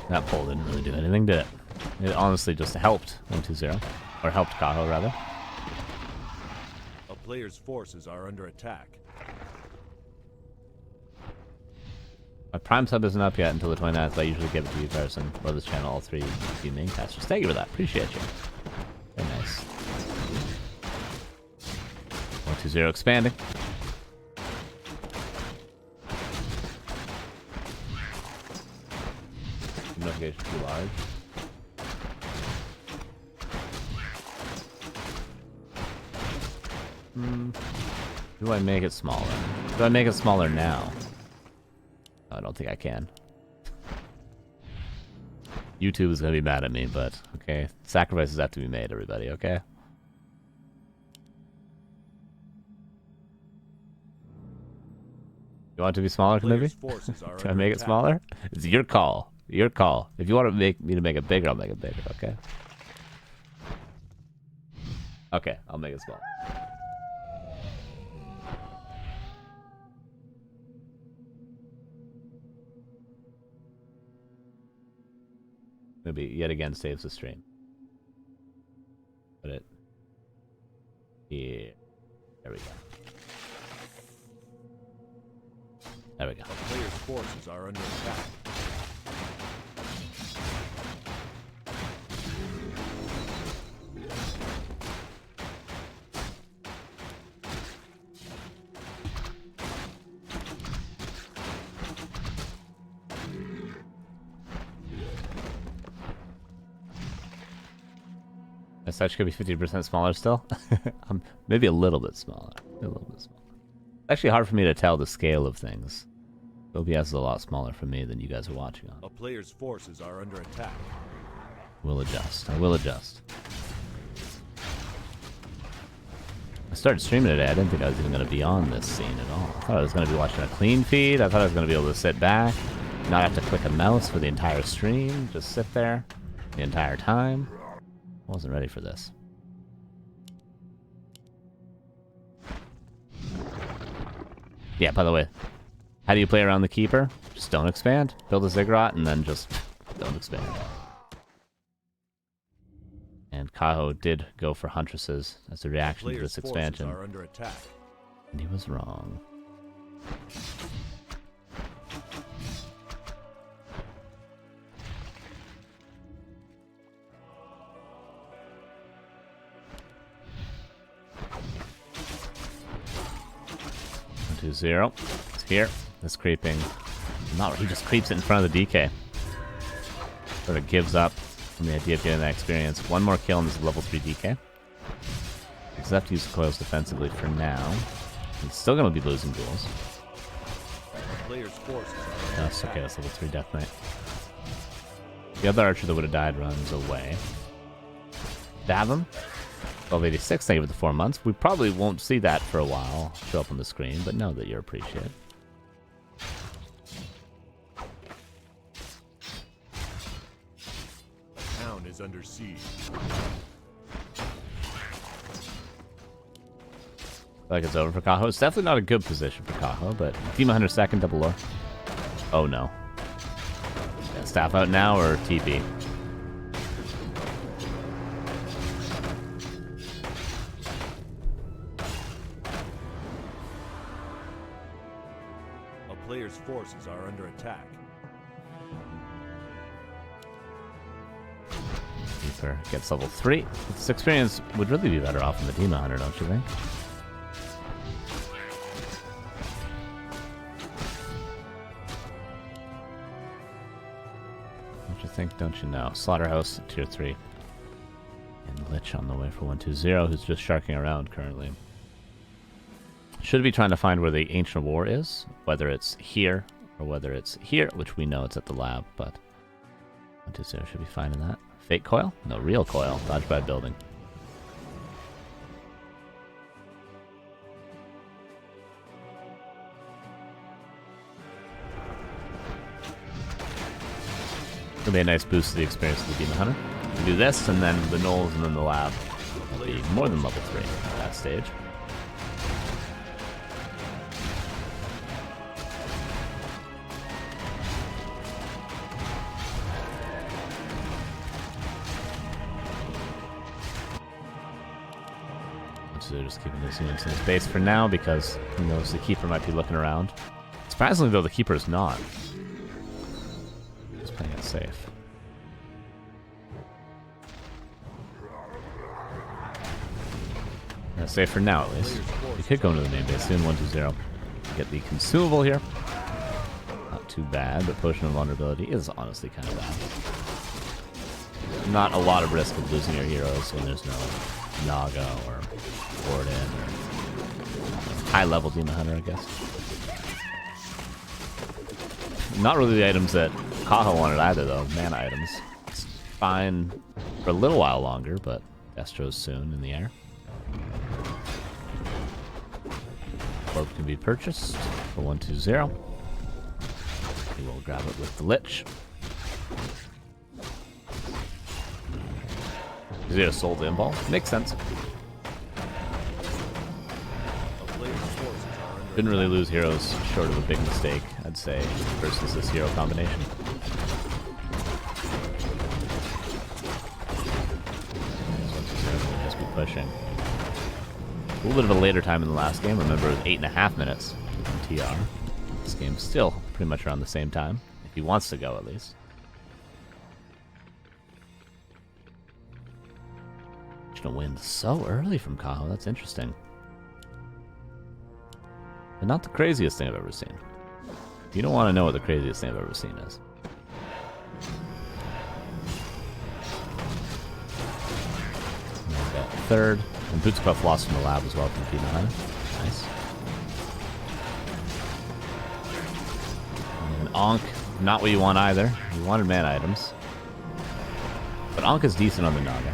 That pull didn't really do anything, did it? It honestly just helped 1-2-0. Or helped Kaho, rather. A player's forces are under attack. My Prime sub isn't up yet until the 29th, but I usually give it to you, Carson. Or this channel, all three of you main casters. Thank you for that. Appreciate you. Very nice. 1-2-0 expanding. Notification too large. Do I make it smaller? Do I make it smaller now? I don't think I can. YouTube is gonna be mad at me, but okay. Sacrifices have to be made, everybody, okay? You want it to be smaller, maybe? Can I make it smaller? It's your call. Your call. If you want to make me to make it bigger, I'll make it bigger, okay? Okay, I'll make it small. Maybe yet again saves the stream. Put it here. There we go. There we go. The player's forces are under attack. This actually could be 50% smaller still. Maybe a little bit smaller. A little bit smaller. It's actually hard for me to tell the scale of things. OBS is a lot smaller for me than you guys are watching on. A player's forces are under attack. We'll adjust. I will adjust. I started streaming today. I didn't think I was even going to be on this scene at all. I thought I was going to be watching a clean feed. I thought I was going to be able to sit back, not have to click a mouse for the entire stream, just sit there the entire time. I wasn't ready for this. Yeah, by the way, how do you play around the keeper? Just don't expand. Build a ziggurat and then just don't expand. And Kaho did go for Huntresses as a reaction to this expansion. Are under attack. And he was wrong. One, 2-0. It's here. This creeping. Not, he just creeps it in front of the DK. Sort of gives up on the idea of getting that experience. One more kill and this is level 3 DK. He's have to use the coils defensively for now. He's still going to be losing duels. That's okay, that's level 3 Death Knight. The other archer that would have died runs away. Dab him. 1286, thank you for the 4 months. We probably won't see that for a while show up on the screen, but know that you're appreciated. Town is under siege. Like it's over for Kaho. It's definitely not a good position for Kaho, but Demon Hunter second, double lore. Oh no. Yeah, staff out now or TP? A player's forces are under attack. Reaper gets level 3. This experience would really be better off in the Demon Hunter, don't you think? Don't you know? Slaughterhouse, tier 3. And Lich on the way for 1-2-0, who's just sharking around currently. Should be trying to find where the Ancient War is, whether it's here or whether it's here, which we know it's at the lab, but 1-2-0 should be fine in that. Fake coil? No, real coil. Dodge by building. It'll be a nice boost to the experience of the Demon Hunter. We do this, and then the Knolls, and then the lab. Will be more than level 3 at that stage. So they're just keeping those units in his base for now because who knows, the Keeper might be looking around. Surprisingly, though, the Keeper is not. Just playing it safe. Safe for now, at least. You could go into the main base soon. 1-2-0. Get the consumable here. Not too bad, but Potion of Vulnerability is honestly kind of bad. Not a lot of risk of losing your heroes when there's no Naga or Warden or high-level Demon Hunter, I guess. Not really the items that Kaho wanted either, though. Mana items. It's fine for a little while longer, but Destro's soon in the air. Orb can be purchased for 1-2-0. We will grab it with the Lich. Is it a soul to Imball? Makes sense. Didn't really lose heroes short of a big mistake, I'd say, versus this hero combination. Just be pushing. A little bit of a later time in the last game. Remember, it was 8.5 minutes in TR. This game's still pretty much around the same time, if he wants to go at least. Gonna win so early from Kaho. That's interesting. But not the craziest thing I've ever seen. You don't want to know what the craziest thing I've ever seen is. Got third. And Boots Puff lost from the lab as well from Demon Hunter. Nice. And Ankh, not what you want either. You wanted mana items. But Ankh is decent on the Naga.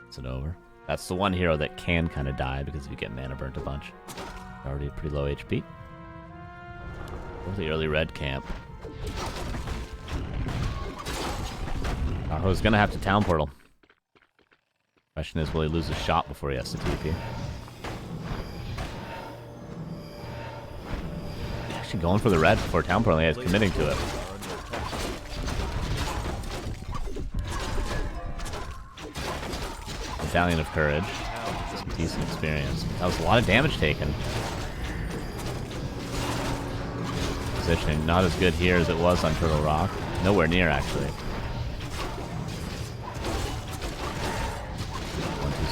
It's an over. That's the one hero that can kind of die because if you get mana burnt a bunch. Already pretty low HP. Or the early red camp. Kaho's gonna have to town portal. Question is, will he lose a shot before he has to TP? Actually going for the red before town portal. He's committing to it. Medallion of Courage. Some decent experience. That was a lot of damage taken. Positioning not as good here as it was on Turtle Rock. Nowhere near, actually.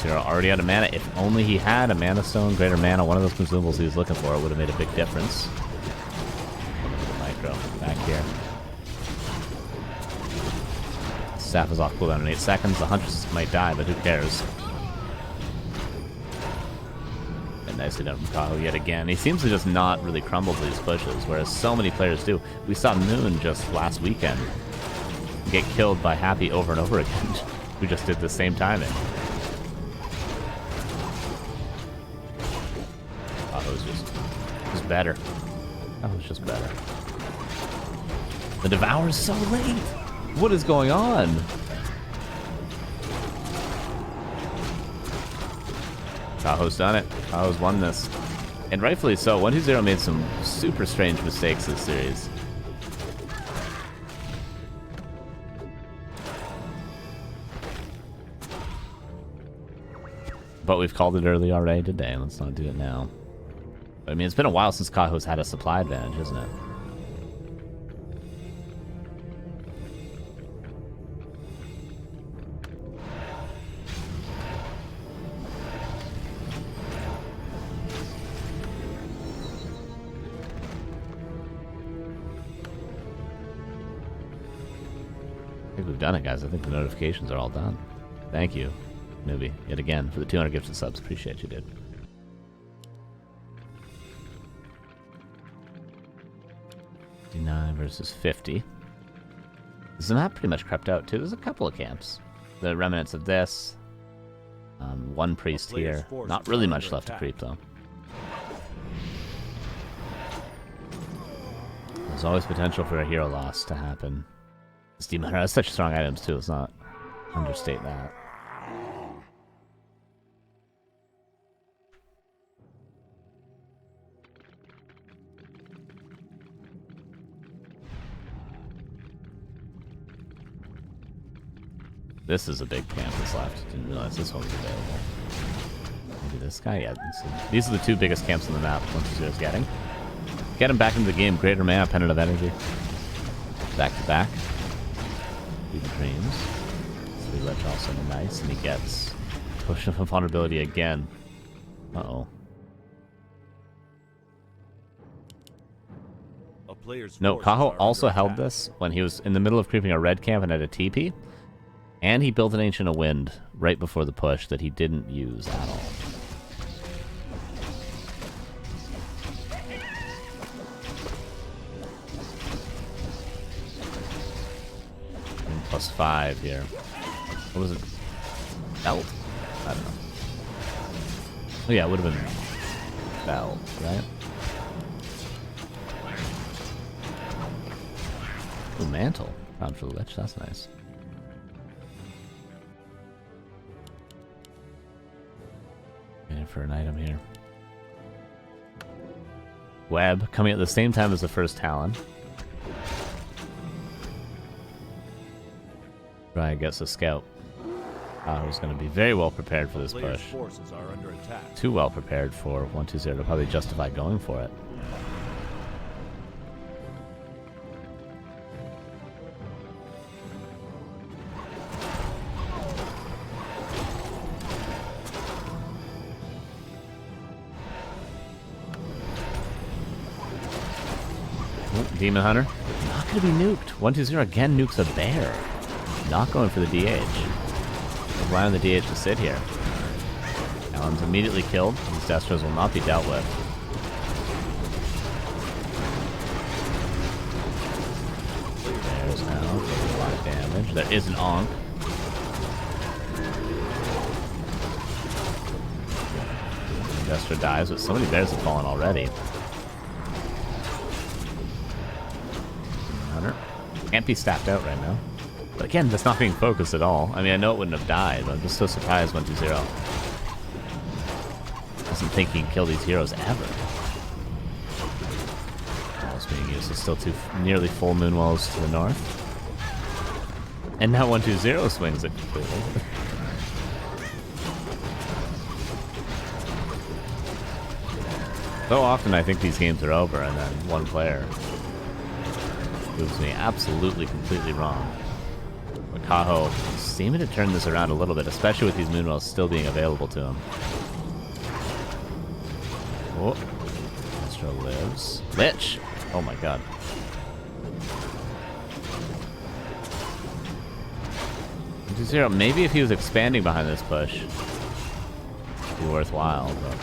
1-2-0 already out of mana. If only he had a Mana Stone, Greater Mana, one of those consumables he was looking for, it would have made a big difference. Micro back here. Staff is off cooldown in 8 seconds. The Huntress might die, but who cares? And nicely done from Kaho yet again. He seems to just not really crumble to these pushes, whereas so many players do. We saw Moon just last weekend get killed by Happy over and over again, who just did the same timing. Kaho's just better. Kaho's just better. The Devour's so late! What is going on? Kaho's done it. Kaho's won this. And rightfully so. 1-2-0 made some super strange mistakes this series. But we've called it early already today. Let's not do it now. But, I mean, it's been a while since Kaho's had a supply advantage, isn't it? I think we've done it, guys. I think the notifications are all done. Thank you, Newbie, yet again, for the 200 gifted subs. Appreciate you, dude. $59 versus 50. The map pretty much crept out too. There's a couple of camps. The remnants of this. One priest here. Not really much left to creep though. There's always potential for a hero loss to happen. This Demon Hunter has such strong items too, let's not understate that. This is a big camp that's left. Didn't realize this one was available. Maybe this guy? Yeah. These are the two biggest camps on the map. 120's getting. Get him back into the game. Greater mana, Pennant of Energy. Back to back. Do the dreams. 3 ledge also nice, and he gets push of vulnerability again. Uh-oh. No, Kaho also held this when he was in the middle of creeping a red camp and had a TP. And he built an Ancient of Wind right before the push that he didn't use at all. And +5 here. What was it? Belt? I don't know. Oh yeah, it would have been belt, right? Ooh, mantle. Found for the Lich, that's nice. Waiting for an item here. Web, coming at the same time as the first Talon. Ryan gets a scout. Who's going to be very well prepared for this push. Too well prepared for 120 to probably justify going for it. Demon Hunter. Not going to be nuked. 120 again nukes a bear. Not going for the DH. Allowing the DH to sit here. Alan's immediately killed. These Destros will not be dealt with. There's now a lot of damage. There is an Onk. Destro dies, but so many bears have fallen already. Can't be stacked out right now. But again, that's not being focused at all. I mean, I know it wouldn't have died, but I'm just so surprised 120 doesn't think he can kill these heroes ever. Almost being used. There's still two nearly full moon walls to the north. And now 120 swings it completely. So often I think these games are over and then one player proves me absolutely completely wrong. But Kaho seeming to turn this around a little bit, especially with these Moonwells still being available to him. Oh, Astro lives. Lich! Oh my god. Zero. Maybe if he was expanding behind this push, it'd be worthwhile, but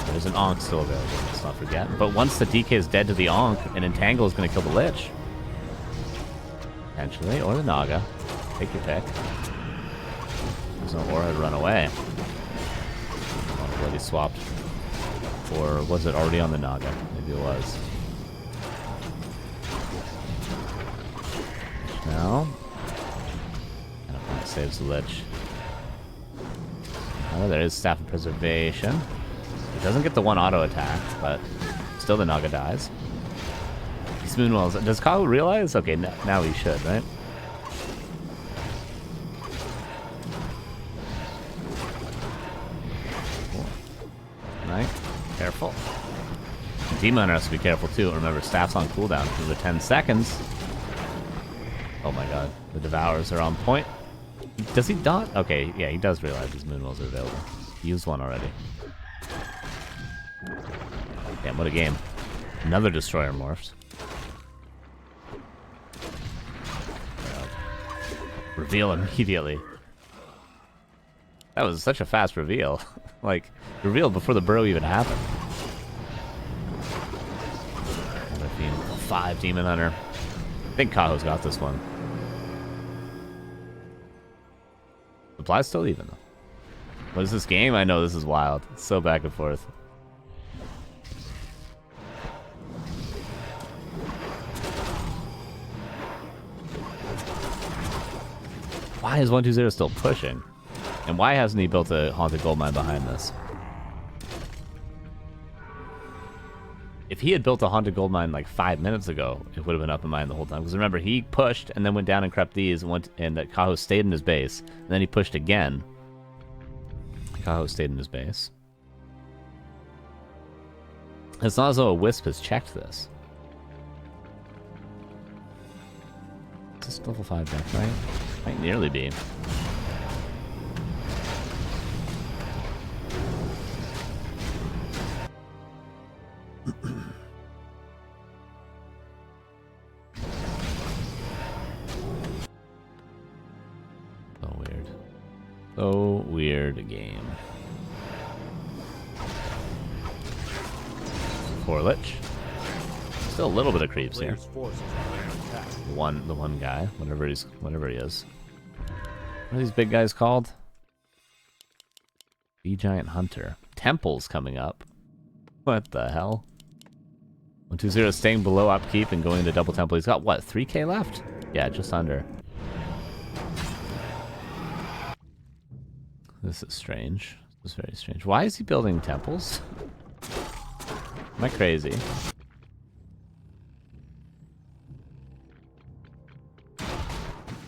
there's an Onk still available, let's not forget. But once the DK is dead to the Onk, an Entangle is going to kill the Lich. Potentially, or the Naga. Take your pick. There's no aura to run away. Oh, bloody swapped. Or was it already on the Naga? Maybe it was. Now, saves the Lich. Oh, there is Staff of Preservation. It doesn't get the one auto attack, but still the Naga dies. These Moonwells. Does Kaho realize? Okay, now he should, right? Cool. Right. Careful. Demon Hunter has to be careful too. Remember, Staff's on cooldown for the 10 seconds. Oh my god. The Devourers are on point. Does he dot? Okay, yeah, he does realize his Moonwells are available. He used one already. Damn, what a game. Another Destroyer morphs. Reveal immediately. That was such a fast reveal. Like, revealed before the burrow even happened. Another 5 Demon Hunter. I think Kaho's got this one. Supply's still even, though. What is this game? I know this is wild. It's so back and forth. Why is 120 still pushing? And why hasn't he built a haunted gold mine behind this? If he had built a haunted gold mine like 5 minutes ago, it would have been up in mine the whole time. Because remember, he pushed and then went down and crept these, and Kaho stayed in his base. And then he pushed again. Kaho stayed in his base. It's not as though a Wisp has checked this. It's just level 5 deck, right? Might nearly be. So weird. So weird game. Poor Lich. Still a little bit of creeps here. The one guy, whatever he is. What are these big guys called? The Giant Hunter. Temple's coming up. What the hell? 120 staying below upkeep and going into double temple. He's got what, 3k left? Yeah, just under. This is strange. This is very strange. Why is he building temples? Am I crazy?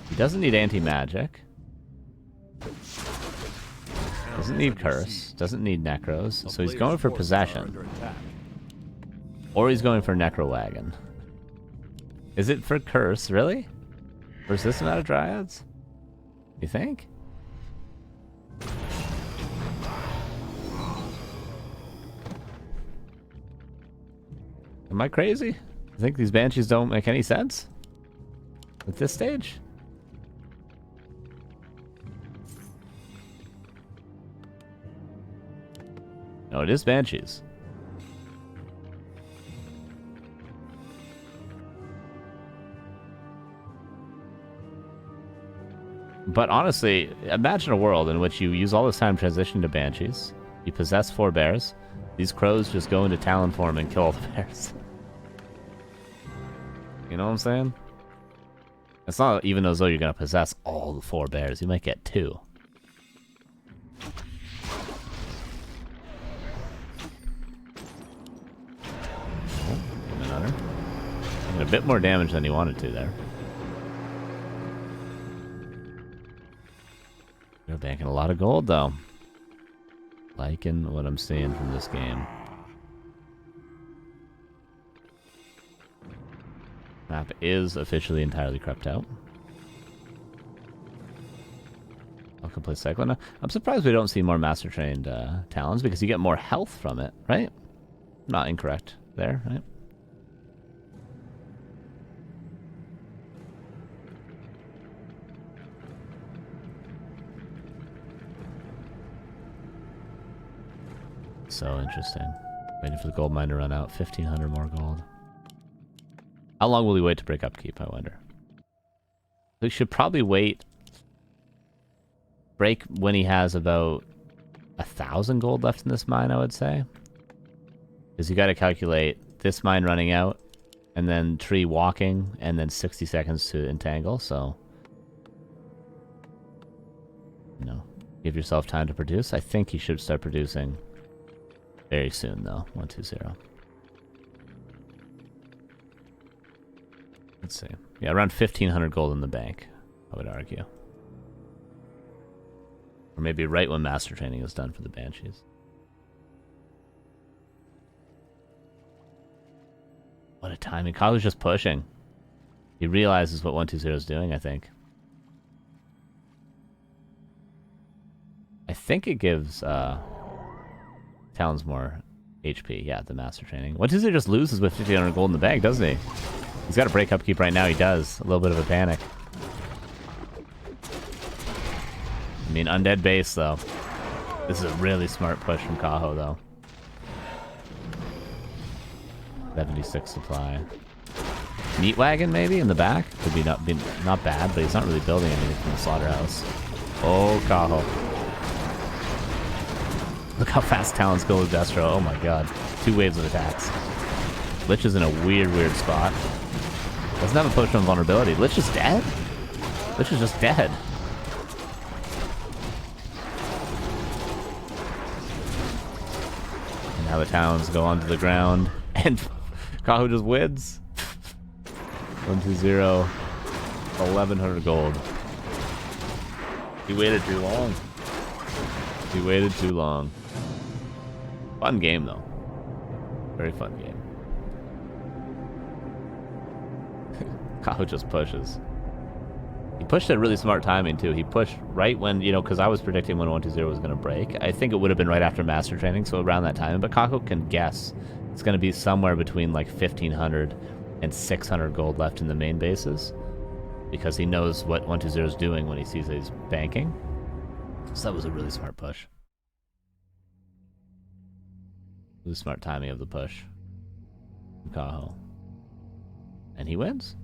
He doesn't need anti-magic. Doesn't need curse. Doesn't need necros. So he's going for possession. Or he's going for necro wagon. Is it for curse? Really? Versus amount of dryads? You think? Am I crazy? I think these banshees don't make any sense at this stage. No, it is banshees. But honestly, imagine a world in which you use all this time transitioning to banshees. You possess 4 bears. These crows just go into talon form and kill all the bears. You know what I'm saying? It's not even as though you're going to possess all the 4 bears. You might get 2. Oh, another. Did a bit more damage than he wanted to there. They're banking a lot of gold, though. Liking what I'm seeing from this game. Map is officially entirely crept out. I'll complete Cyclone. I'm surprised we don't see more Master Trained Talons because you get more health from it, right? Not incorrect there, right? So interesting. Waiting for the gold mine to run out. 1,500 more gold. How long will he wait to break upkeep, I wonder? We should probably wait. Break when he has about 1,000 gold left in this mine, I would say. Because you got to calculate this mine running out, and then tree walking, and then 60 seconds to entangle, so... You know, give yourself time to produce. I think he should start producing very soon, though. 120. Let's see. Yeah, around 1,500 gold in the bank, I would argue. Or maybe right when Master Training is done for the Banshees. What a timing. Kaho's just pushing. He realizes what 120 is doing, I think. I think it gives Talons more HP. Yeah, the Master Training. 120 just loses with 1,500 gold in the bank, doesn't he? He's got to break upkeep right now. He does. A little bit of a panic. I mean, undead base, though. This is a really smart push from Kaho, though. 76 supply. Meat wagon maybe in the back? Could be not bad, but he's not really building anything from the slaughterhouse. Oh, Kaho. Look how fast talents go with Destro. Oh my god. 2 waves of attacks. Lich is in a weird spot. Doesn't have a potion of vulnerability. Lich is dead? Lich is just dead. And now the towns go onto the ground, and Kaho just wins. 1-2-0. 1100 gold. He waited too long. He waited too long. Fun game, though. Very fun game. Kaho just pushes. He pushed at really smart timing, too. He pushed right when, you know, because I was predicting when 1-2-0 was going to break. I think it would have been right after Master Training, so around that time. But Kaho can guess it's going to be somewhere between, like, 1,500 and 600 gold left in the main bases. Because he knows what 1-2-0 is doing when he sees that he's banking. So that was a really smart push. Really smart timing of the push. Kaho. And he wins.